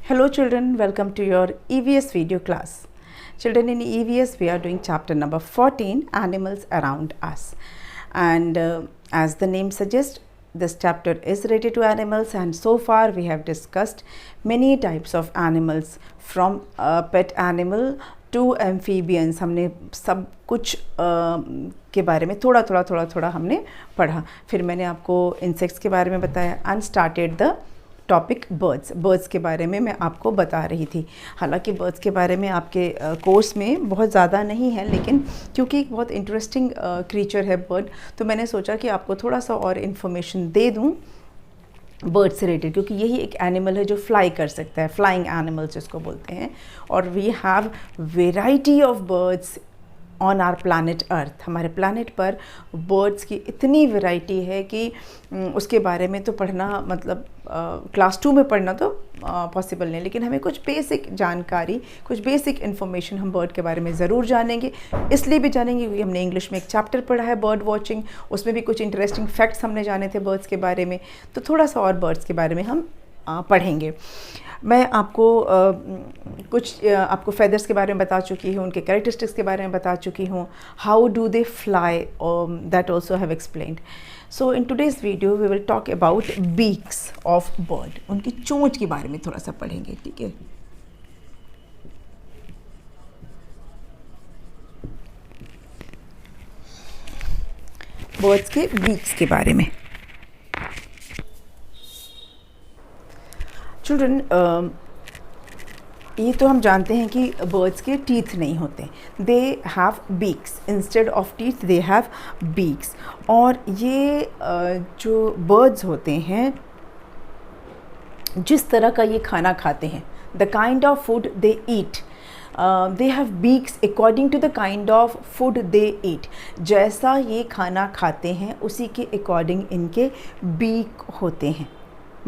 Hello children, welcome to your EVS video class. Children, in EVS we are doing chapter number 14, Animals Around Us. And as the name suggests, this chapter is related to animals, and so far we have discussed many types of animals from pet animal to amphibians. हमने सब कुछ के बारे में थोड़ा हमने पढ़ा. फिर मैंने आपको इंसेक्ट्स के बारे में बताया and started the topic birds के बारे में मैं आपको बता रही थी. हालांकि बर्ड्स के बारे में आपके कोर्स में बहुत ज़्यादा नहीं है, लेकिन क्योंकि एक बहुत इंटरेस्टिंग क्रीचर है बर्ड, तो मैंने सोचा कि आपको थोड़ा सा और इन्फॉर्मेशन दे दूं बर्ड से रिलेटेड, क्योंकि यही एक एनिमल है जो फ्लाई कर सकता है, फ्लाइंग एनिमल्स जिसको बोलते हैं. और we have variety of birds on our planet earth. हमारे प्लानट पर बर्ड्स की इतनी वैरायटी है कि उसके बारे में तो पढ़ना मतलब क्लास 2 में पढ़ना तो पॉसिबल नहीं, लेकिन हमें कुछ बेसिक जानकारी, कुछ बेसिक इन्फॉर्मेशन हम बर्ड के बारे में ज़रूर जानेंगे. इसलिए भी जानेंगे क्योंकि हमने इंग्लिश में एक चैप्टर पढ़ा है बर्ड वॉचिंग, उसमें भी कुछ इंटरेस्टिंग फैक्ट्स हमने जाने थे बर्ड्स के बारे में, तो थोड़ा सा और बर्ड्स के बारे में हम पढ़ेंगे. मैं आपको कुछ आपको फेदर्स के बारे में बता चुकी हूँ, उनके कैरेक्टरिस्टिक्स के बारे में बता चुकी हूँ. How do they fly, that also have explained. So in today's video we will talk about beaks of bird. उनकी चोंच के बारे में थोड़ा सा पढ़ेंगे, ठीक है. बर्ड्स के बीक्स के बारे में. चिल्ड्रन, ये तो हम जानते हैं कि बर्ड्स के टीथ नहीं होते, दे have beaks. Instead of teeth they have beaks. और ये जो बर्ड्स होते हैं, जिस तरह का ये खाना खाते हैं, the kind of food they eat, they have beaks according to the kind of food they eat. जैसा ये खाना खाते हैं उसी के अकॉर्डिंग इनके बीक होते हैं.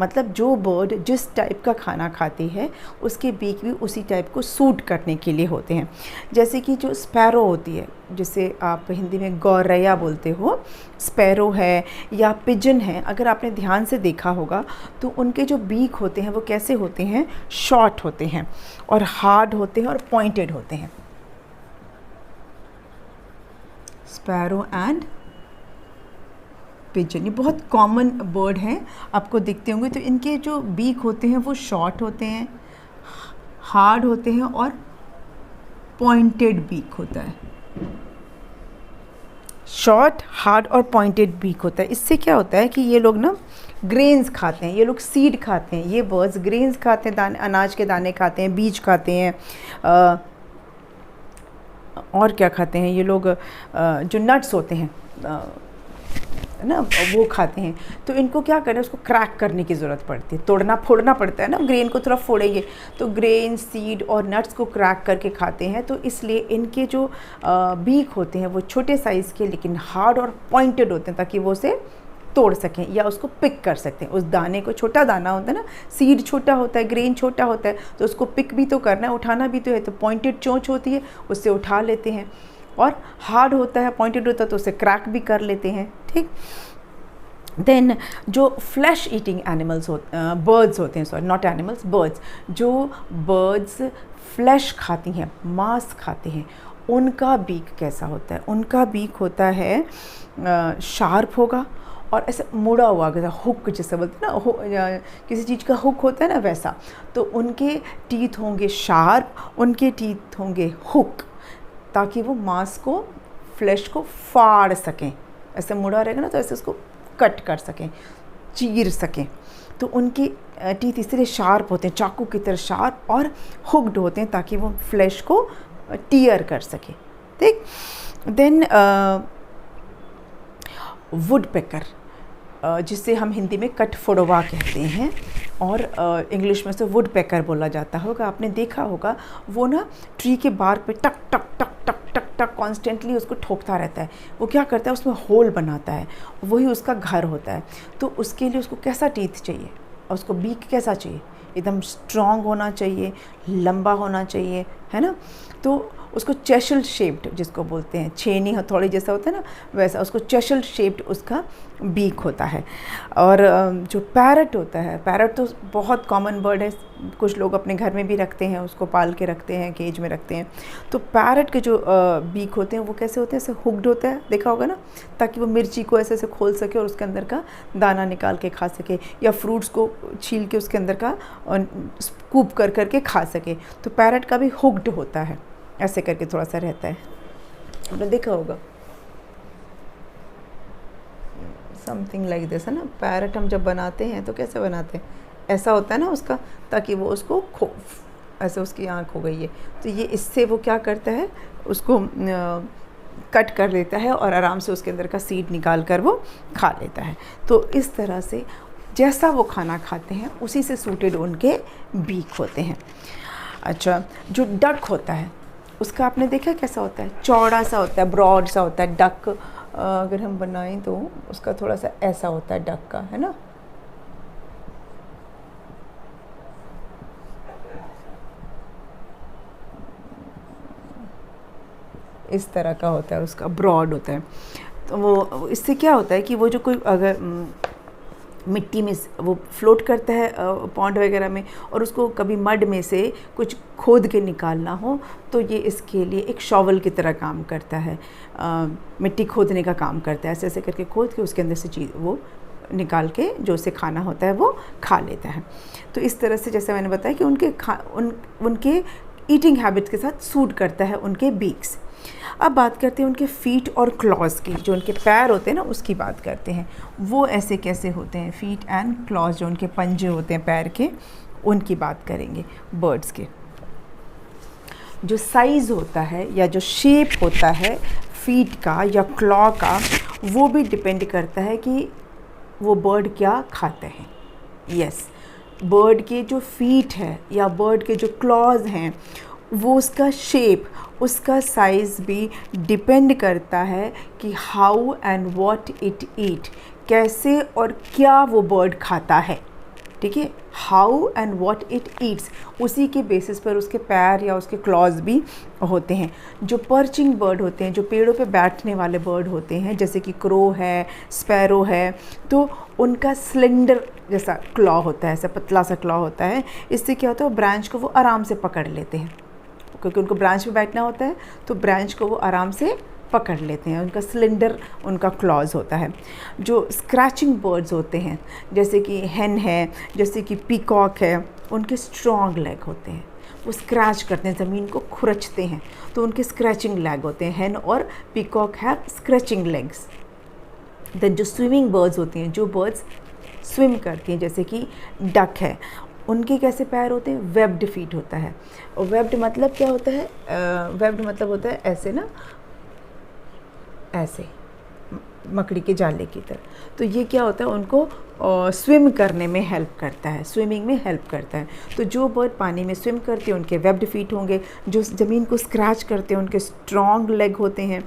मतलब जो बर्ड जिस टाइप का खाना खाती है उसके बीक भी उसी टाइप को सूट करने के लिए होते हैं. जैसे कि जो स्पैरो होती है, जिसे आप हिंदी में गौरैया बोलते हो, स्पैरो है या पिजन है, अगर आपने ध्यान से देखा होगा तो उनके जो बीक होते हैं वो कैसे होते हैं, शॉर्ट होते हैं और हार्ड होते हैं और पॉइंटेड होते हैं. स्पैरो एंड पिजन, ये बहुत कॉमन बर्ड हैं, आपको दिखते होंगे. तो इनके जो बीक होते हैं वो शॉर्ट होते हैं, हार्ड होते हैं और पॉइंटेड बीक होता है. शॉर्ट, हार्ड और पॉइंटेड बीक होता है. इससे क्या होता है कि ये लोग ना ग्रेन्स खाते हैं, ये लोग सीड खाते हैं. ये बर्ड्स ग्रेन्स खाते हैं, दाने, अनाज के दाने खाते हैं, बीज खाते हैं. और क्या खाते हैं ये लोग, जो नट्स होते हैं ना, वो खाते हैं. तो इनको क्या करें, उसको क्रैक करने की ज़रूरत पड़ती है, तोड़ना फोड़ना पड़ता है ना. ग्रेन को थोड़ा फोड़ेंगे तो ग्रेन, सीड और नट्स को क्रैक करके खाते हैं. तो इसलिए इनके जो बीक होते हैं वो छोटे साइज़ के लेकिन हार्ड और पॉइंटेड होते हैं, ताकि वो उसे तोड़ सकें या उसको पिक कर सकते हैं. उस दाने को, छोटा दाना होता है ना, सीड छोटा होता है, ग्रेन छोटा होता है, तो उसको पिक भी तो करना है, उठाना भी तो है. तो पॉइंटेड चोंच होती है, उससे उठा लेते हैं. और हार्ड होता है, पॉइंटेड होता है, तो उसे क्रैक भी कर लेते हैं, ठीक. देन जो फ्लैश ईटिंग एनिमल्स बर्ड्स होते हैं, सॉरी नॉट एनिमल्स, बर्ड्स, जो बर्ड्स फ्लैश खाती हैं, मांस खाते हैं, उनका बीक कैसा होता है. उनका बीक होता है शार्प होगा और ऐसे मुड़ा हुआ, जैसा हुक जैसे बोलते हैं ना, किसी चीज़ का हुक होता है ना, वैसा. तो उनके टीथ होंगे शार्प, उनके टीथ होंगे हुक, ताकि वो मांस को, फ्लैश को फाड़ सकें. ऐसे मुड़ा रहेगा ना, तो ऐसे उसको कट कर सकें, चीर सकें. तो उनके टीथ इसलिए शार्प होते हैं, चाकू की तरह शार्प और हुक्ड होते हैं, ताकि वो फ्लैश को टीयर कर सके, ठीक. देन वुड पेकर, जिसे हम हिंदी में कठफोड़वा कहते हैं और इंग्लिश में से वुड पेकर बोला जाता होगा. आपने देखा होगा वो ना ट्री के बार्क पे टक टक टक टक टक टक कॉन्स्टेंटली उसको ठोकता रहता है. वो क्या करता है, उसमें होल बनाता है, वही उसका घर होता है. तो उसके लिए उसको कैसा टीथ चाहिए और उसको बीक कैसा चाहिए, एकदम स्ट्रॉन्ग होना चाहिए, लंबा होना चाहिए, है ना. तो उसको चेशल शेप्ड जिसको बोलते हैं, छेनी हथौड़ी जैसा होता है ना, वैसा उसको चेशल शेप्ड उसका बीक होता है। और जो पैरट होता है, पैरट तो बहुत कॉमन बर्ड है, कुछ लोग अपने घर में भी रखते हैं, उसको पाल के रखते हैं, केज में रखते हैं। तो पैरट के जो बीक होते हैं वो कैसे होते हैं, ऐसे हुक्ड होता है, देखा होगा ना, ताकि वो मिर्ची को ऐसे ऐसे खोल सके और उसके अंदर का दाना निकाल के खा सके, या फ्रूट्स को छील के उसके अंदर का स्कूप कर करके खा सके। तो पैरट का भी हुक्ड होता है, ऐसे करके थोड़ा सा रहता है, आपने देखा होगा समथिंग लाइक दिस, है ना। पैरट हम जब बनाते हैं तो कैसे बनाते हैं, ऐसा होता है ना उसका, ताकि वो उसको ऐसे उसकी आँख हो गई है, तो ये इससे वो क्या करता है, उसको कट कर लेता है और आराम से उसके अंदर का सीड निकाल कर वो खा लेता है। तो इस तरह से जैसा वो खाना खाते हैं उसी से सूटेड उनके बीक होते हैं। अच्छा, जो डक होता है उसका आपने देखा कैसा होता है, चौड़ा सा होता है, ब्रॉड सा होता है। डक अगर हम बनाएं तो उसका थोड़ा सा ऐसा होता है डक का, है ना। इस तरह का होता है, उसका ब्रॉड होता है। तो वो इससे क्या होता है कि वो जो कोई अगर मिट्टी में वो फ्लोट करता है पॉन्ड वगैरह में, और उसको कभी मड में से कुछ खोद के निकालना हो तो ये इसके लिए एक शॉवल की तरह काम करता है, मिट्टी खोदने का काम करता है। ऐसे ऐसे करके खोद के उसके अंदर से चीज़ वो निकाल के जो उसे खाना होता है वो खा लेता है। तो इस तरह से जैसे मैंने बताया कि उनके ईटिंग हैबिट्स के साथ सूट करता है उनके बीक्स। अब बात करते हैं उनके फीट और क्लॉज की, जो उनके पैर होते हैं ना उसकी बात करते हैं। वो ऐसे कैसे होते हैं, फीट एंड क्लॉज, जो उनके पंजे होते हैं पैर के, उनकी बात करेंगे बर्ड्स के। जो साइज़ होता है या जो शेप होता है फीट का या क्लॉ का, वो भी डिपेंड करता है कि वो बर्ड क्या खाते हैं। यस, बर्ड के जो फीट है या बर्ड के जो क्लॉज हैं, वो उसका शेप, उसका साइज़ भी डिपेंड करता है कि हाउ एंड व्हाट इट ईट, कैसे और क्या वो बर्ड खाता है। ठीक है, how and what it eats, उसी के बेसिस पर उसके पैर या उसके क्लॉज भी होते हैं। जो पर्चिंग बर्ड होते हैं, जो पेड़ों पे बैठने वाले बर्ड होते हैं, जैसे कि क्रो है, स्पैरो है, तो उनका सिलेंडर जैसा क्लॉ होता है, ऐसा पतला सा क्लॉ होता है। इससे क्या होता है, वो ब्रांच को वो आराम से पकड़ लेते हैं, क्योंकि उनको ब्रांच पे बैठना होता है तो ब्रांच को वो आराम से पकड़ लेते हैं। उनका सिलेंडर उनका क्लॉज होता है। जो स्क्रैचिंग बर्ड्स होते हैं, जैसे कि हेन है, जैसे कि पीकॉक है, उनके स्ट्रॉन्ग लेग होते हैं, वो स्क्रैच करते हैं, ज़मीन को खुरचते हैं, तो उनके स्क्रैचिंग लेग होते हैं। हेन और peacock have scratching legs. Then जो स्विमिंग बर्ड्स होती हैं, जो बर्ड्स स्विम करती हैं, जैसे कि डक है, उनके कैसे पैर होते हैं, वेब्ड फीट होता है। और वेब्ड मतलब क्या होता है, वेब्ड मतलब होता है ऐसे ना, ऐसे मकड़ी के जाले की तरह। तो ये क्या होता है, उनको स्विम करने में हेल्प करता है, स्विमिंग में हेल्प करता है। तो जो बर्ड पानी में स्विम करते हैं उनके वेब्ड फीट होंगे। जो ज़मीन को स्क्रैच करते हैं उनके स्ट्रॉन्ग लेग होते हैं।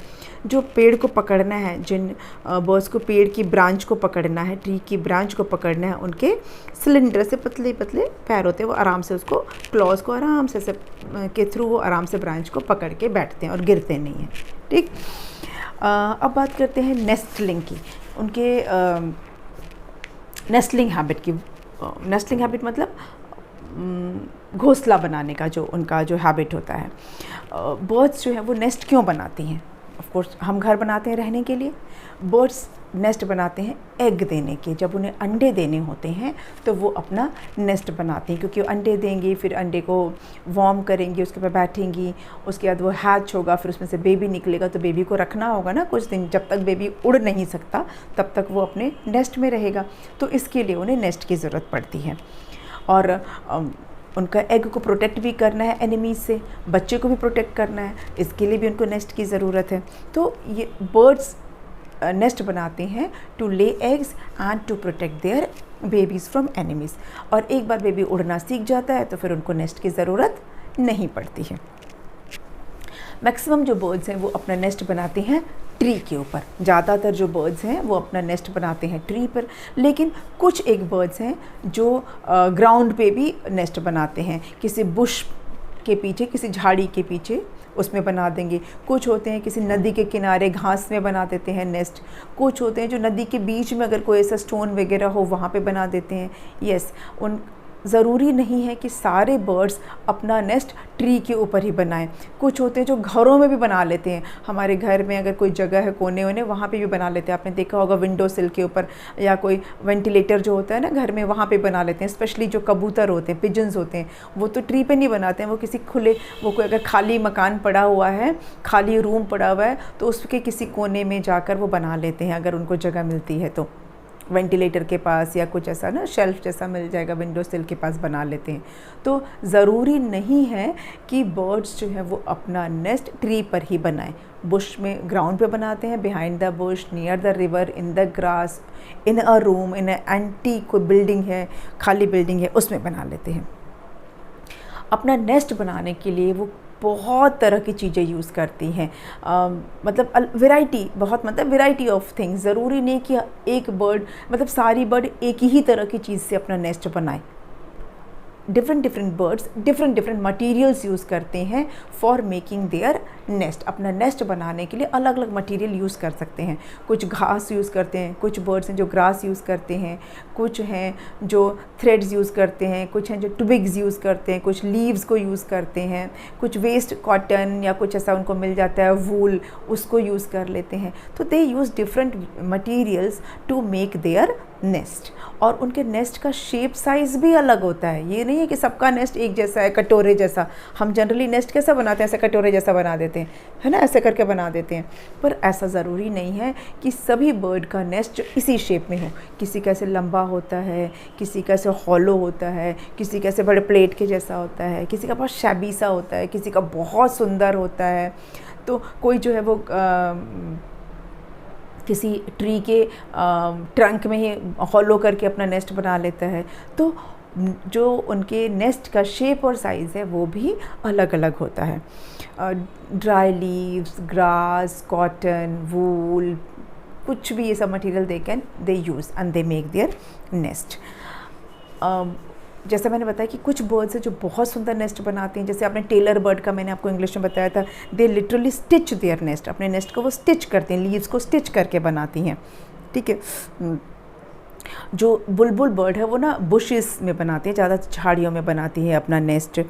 जो पेड़ को पकड़ना है, जिन बर्ड्स को पेड़ की ब्रांच को पकड़ना है, ट्री की ब्रांच को पकड़ना है, उनके सिलेंडर से पतले पतले पैर होते हैं। वो आराम से उसको क्लॉज को आराम से के थ्रू वो आराम से ब्रांच को पकड़ के बैठते हैं और गिरते नहीं हैं। ठीक, अब बात करते हैं नेस्टलिंग की, उनके नेस्टलिंग हैबिट की। नेस्टलिंग हैबिट मतलब घोंसला बनाने का जो उनका जो हैबिट होता है। बर्ड्स जो है वो नेस्ट क्यों बनाती हैं? ऑफ कोर्स हम घर बनाते हैं रहने के लिए, बर्ड्स नेस्ट बनाते हैं एग देने के। जब उन्हें अंडे देने होते हैं तो वो अपना नेस्ट बनाती हैं, क्योंकि वो अंडे देंगी, फिर अंडे को वार्म करेंगी, उसके ऊपर बैठेंगी, उसके बाद वो हैच होगा, फिर उसमें से बेबी निकलेगा। तो बेबी को रखना होगा ना कुछ दिन, जब तक बेबी उड़ नहीं सकता तब तक वो अपने नेस्ट में रहेगा। तो इसके लिए उन्हें नेस्ट की ज़रूरत पड़ती है। और उनका एग को प्रोटेक्ट भी करना है एनिमीज़ से, बच्चे को भी प्रोटेक्ट करना है, इसके लिए भी उनको नेस्ट की ज़रूरत है। तो ये बर्ड्स नेस्ट बनाते हैं to lay eggs and to protect their babies from enemies. और एक बार बेबी उड़ना सीख जाता है तो फिर उनको नेस्ट की ज़रूरत नहीं पड़ती है। मैक्सिमम जो बर्ड्स हैं वो अपना नेस्ट बनाते हैं ट्री के ऊपर। ज़्यादातर जो बर्ड्स हैं वो अपना नेस्ट बनाते हैं ट्री पर, लेकिन कुछ एक बर्ड्स हैं जो ग्राउंड पे भी नेस्ट बनाते हैं, किसी बुश के पीछे, किसी झाड़ी के पीछे उसमें बना देंगे। कुछ होते हैं किसी नदी के किनारे घास में बना देते हैं नेस्ट। कुछ होते हैं जो नदी के बीच में अगर कोई ऐसा स्टोन वगैरह हो वहाँ पे बना देते हैं। यस, ज़रूरी नहीं है कि सारे बर्ड्स अपना नेस्ट ट्री के ऊपर ही बनाएं। कुछ होते हैं जो घरों में भी बना लेते हैं। हमारे घर में अगर कोई जगह है कोने वोने, वहाँ पे भी बना लेते हैं। आपने देखा होगा विंडो सिल के ऊपर, या कोई वेंटिलेटर जो होता है ना घर में, वहाँ पे बना लेते हैं। स्पेशली जो कबूतर होते हैं, पिजन्स होते हैं, वो तो ट्री पे नहीं बनाते हैं, वो किसी खुले, वो कोई अगर खाली मकान पड़ा हुआ है, खाली रूम पड़ा हुआ है, तो उसके किसी कोने में जाकर वो बना लेते हैं, अगर उनको जगह मिलती है तो। वेंटिलेटर के पास या कुछ ऐसा ना शेल्फ जैसा मिल जाएगा, विंडो सिल के पास बना लेते हैं। तो ज़रूरी नहीं है कि बर्ड्स जो है वो अपना नेस्ट ट्री पर ही बनाएं। बुश में, ग्राउंड पे बनाते हैं, behind the Bush, near the river, in the grass, in a room, in a anti कोई बिल्डिंग है, खाली बिल्डिंग है, उसमें बना लेते हैं। अपना नेस्ट बनाने के लिए वो बहुत तरह की चीज़ें यूज़ करती हैं, मतलब वैरायटी, बहुत मतलब वैरायटी ऑफ थिंग्स। ज़रूरी नहीं कि एक बर्ड, मतलब सारी बर्ड एक ही तरह की चीज़ से अपना नेस्ट बनाए। Different birds different materials use करते हैं फॉर मेकिंग देयर नेस्ट। अपना नेस्ट बनाने के लिए अलग अलग मटेरियल यूज़ कर सकते हैं। कुछ घास यूज़ करते हैं, कुछ बर्ड्स हैं जो ग्रास यूज़ करते हैं, कुछ हैं जो थ्रेड्स यूज़ करते हैं, कुछ हैं जो ट्विग्स यूज़ करते हैं, कुछ लीव्स को यूज़ करते हैं, कुछ वेस्ट कॉटन या कुछ ऐसा उनको मिल जाता है वूल, उसको यूज़ कर लेते हैं। तो they use different materials to make their nest. और उनके नेस्ट का शेप साइज़ भी अलग होता है। ये नहीं है कि सबका नेस्ट एक जैसा है, कटोरे जैसा। हम जनरली नेस्ट कैसा बनाते हैं, ऐसे कटोरे जैसा बना देते हैं, है ना, ऐसे करके बना देते हैं। पर ऐसा ज़रूरी नहीं है कि सभी बर्ड का नेस्ट इसी शेप में हो। किसी का ऐसे लंबा होता है, किसी का ऐसे हॉलो होता है, किसी का ऐसे बड़े प्लेट के जैसा होता है, किसी का बहुत शैबी सा होता है, किसी का बहुत सुंदर होता है। तो कोई जो है वो किसी ट्री के ट्रंक में ही हॉलो करके अपना नेस्ट बना लेता है। तो जो उनके नेस्ट का शेप और साइज़ है वो भी अलग अलग होता है। ड्राई लीव्स, ग्रास, कॉटन, वूल, कुछ भी ये सब material they use and they make their nest. जैसे मैंने बताया कि कुछ बर्ड्स हैं जो बहुत सुंदर नेस्ट बनाते हैं। जैसे आपने टेलर बर्ड का मैंने आपको इंग्लिश में बताया था, they literally stitch there nest. अपने नेस्ट को वो स्टिच करते हैं, लीव्स को स्टिच करके बनाती हैं, ठीक है। जो बुलबुल बर्ड है वो ना बुशेस में बनाती है, ज़्यादा झाड़ियों में बनाती है अपना नेस्ट।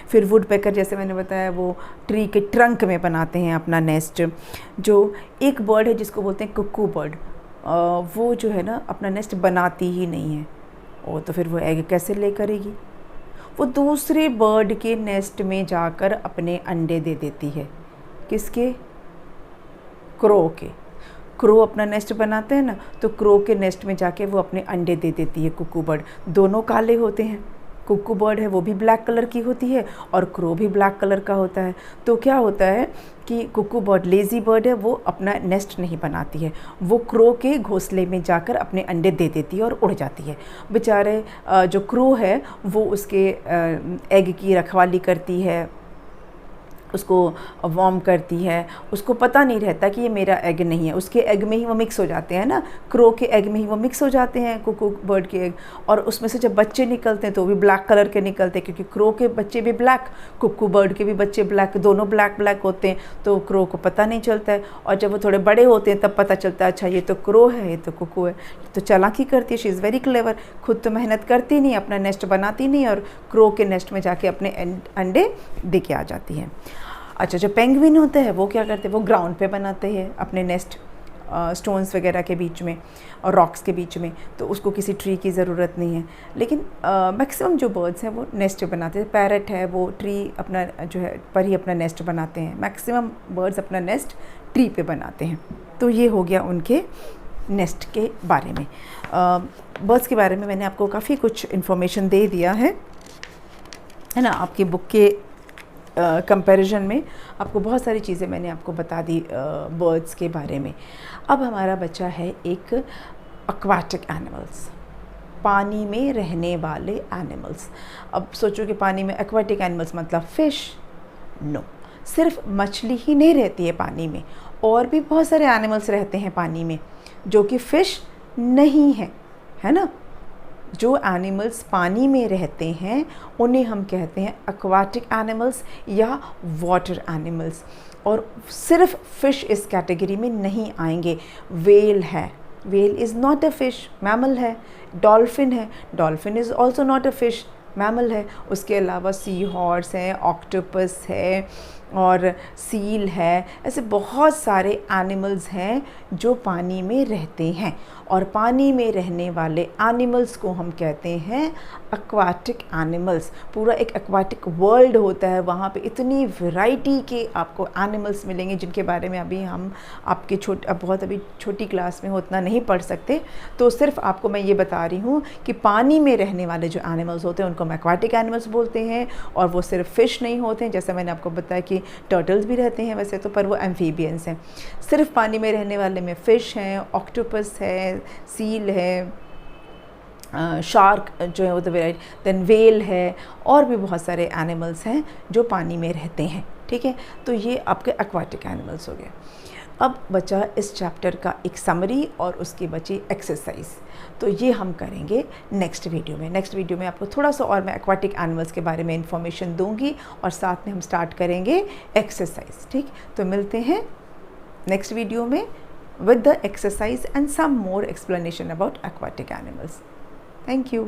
फिर वुड पेकर जैसे मैंने बताया वो ट्री के ट्रंक में बनाते हैं अपना नेस्ट। जो एक बर्ड है जिसको बोलते हैं कुक्कू बर्ड, वो जो है ना अपना नेस्ट बनाती ही नहीं है। और तो फिर वो एग कैसे ले करेगी? वो दूसरे बर्ड के नेस्ट में जाकर अपने अंडे दे देती है। किसके? क्रो के। क्रो अपना नेस्ट बनाते हैं ना, तो क्रो के नेस्ट में जाके वो अपने अंडे दे देती है कुक्कू बर्ड। दोनों काले होते हैं। कुक्कू बर्ड है वो भी ब्लैक कलर की होती है और क्रो भी ब्लैक कलर का होता है। तो क्या होता है कि कुक्कू बर्ड लेज़ी बर्ड है, वो अपना नेस्ट नहीं बनाती है, वो क्रो के घोंसले में जाकर अपने अंडे दे देती है और उड़ जाती है। बेचारे जो क्रो है वो उसके एग की रखवाली करती है, उसको वार्म करती है। उसको पता नहीं रहता कि ये मेरा एग नहीं है, उसके एग में ही वो मिक्स हो जाते हैं ना, क्रो के एग में ही वो मिक्स हो जाते हैं कुक्कू बर्ड के एग। और उसमें से जब बच्चे निकलते हैं तो वो भी ब्लैक कलर के निकलते हैं, क्योंकि क्रो के बच्चे भी ब्लैक, कुक्कू बर्ड के भी बच्चे ब्लैक, दोनों ब्लैक होते हैं। तो क्रो को पता नहीं चलता है, और जब वो थोड़े बड़े होते हैं तब पता चलता है अच्छा ये तो क्रो है, ये तो कुक्कू है। तो चालाकी करती है, शी इज़ वेरी क्लेवर। खुद तो मेहनत करती नहीं, अपना नेस्ट बनाती नहीं, और क्रो के नेस्ट में जाके अपने अंडे दे के आ जाती है। अच्छा, जो पेंगुइन होते हैं वो क्या करते हैं, वो ग्राउंड पे बनाते हैं अपने नेस्ट, स्टोन्स वगैरह के बीच में और रॉक्स के बीच में, तो उसको किसी ट्री की ज़रूरत नहीं है। लेकिन मैक्सिमम जो बर्ड्स हैं वो नेस्ट बनाते हैं। पैरट है वो ट्री अपना जो है पर ही अपना नेस्ट बनाते हैं। मैक्सिमम बर्ड्स अपना नेस्ट ट्री पे बनाते हैं। तो ये हो गया उनके नेस्ट के बारे में। बर्ड्स के बारे में मैंने आपको काफ़ी कुछ इन्फॉर्मेशन दे दिया है ना। आपकी बुक के कंपैरिजन में आपको बहुत सारी चीज़ें मैंने आपको बता दी बर्ड्स के बारे में। अब हमारा बचा है एक एक्वाटिक एनिमल्स, पानी में रहने वाले एनिमल्स। अब सोचो कि पानी में एक्वाटिक एनिमल्स मतलब फ़िश? नो, सिर्फ मछली ही नहीं रहती है पानी में, और भी बहुत सारे एनिमल्स रहते हैं पानी में जो कि फ़िश नहीं है ना। जो एनिमल्स पानी में रहते हैं उन्हें हम कहते हैं एक्वाटिक एनिमल्स या वाटर एनिमल्स। और सिर्फ फ़िश इस कैटेगरी में नहीं आएंगे। वेल है, well is not a fish, mammal है। डॉल्फिन है, dolphin is also not a fish, mammal है। उसके अलावा सी हॉर्स है, ऑक्टोपस है और सील है। ऐसे बहुत सारे एनिमल्स हैं जो पानी में रहते हैं, और पानी में रहने वाले एनिमल्स को हम कहते हैं एक्वाटिक एनिमल्स। पूरा एक एक्वाटिक वर्ल्ड होता है, वहाँ पे इतनी वैरायटी के आपको एनिमल्स मिलेंगे जिनके बारे में अभी हम आपके बहुत अभी छोटी क्लास में हो उतना नहीं पढ़ सकते। तो सिर्फ आपको मैं ये बता रही हूँ कि पानी में रहने वाले जो एनिमल्स होते हैं उनको हम एक्वाटिक एनिमल्स बोलते हैं, और वो सिर्फ फ़िश नहीं होते हैं, जैसे मैंने आपको बताया कि टर्टल्स भी रहते हैं वैसे तो, पर वो एम्फीबियंस हैं। सिर्फ पानी में रहने वाले में फ़िश हैं, ऑक्टोपस है, सील है, शार्क जो है वो तो वेराइटी, देन वेल है, और भी बहुत सारे एनिमल्स हैं जो पानी में रहते हैं। ठीक है, तो ये आपके एक्वाटिक एनिमल्स हो गए। अब बचा इस चैप्टर का एक समरी और उसकी बची एक्सरसाइज, तो ये हम करेंगे नेक्स्ट वीडियो में। नेक्स्ट वीडियो में आपको थोड़ा सा और मैं एक्वाटिक एनिमल्स के बारे में इंफॉर्मेशन दूंगी, और साथ में हम स्टार्ट करेंगे एक्सरसाइज। ठीक, तो मिलते हैं नेक्स्ट वीडियो में with the exercise and some more explanation about aquatic animals. Thank you.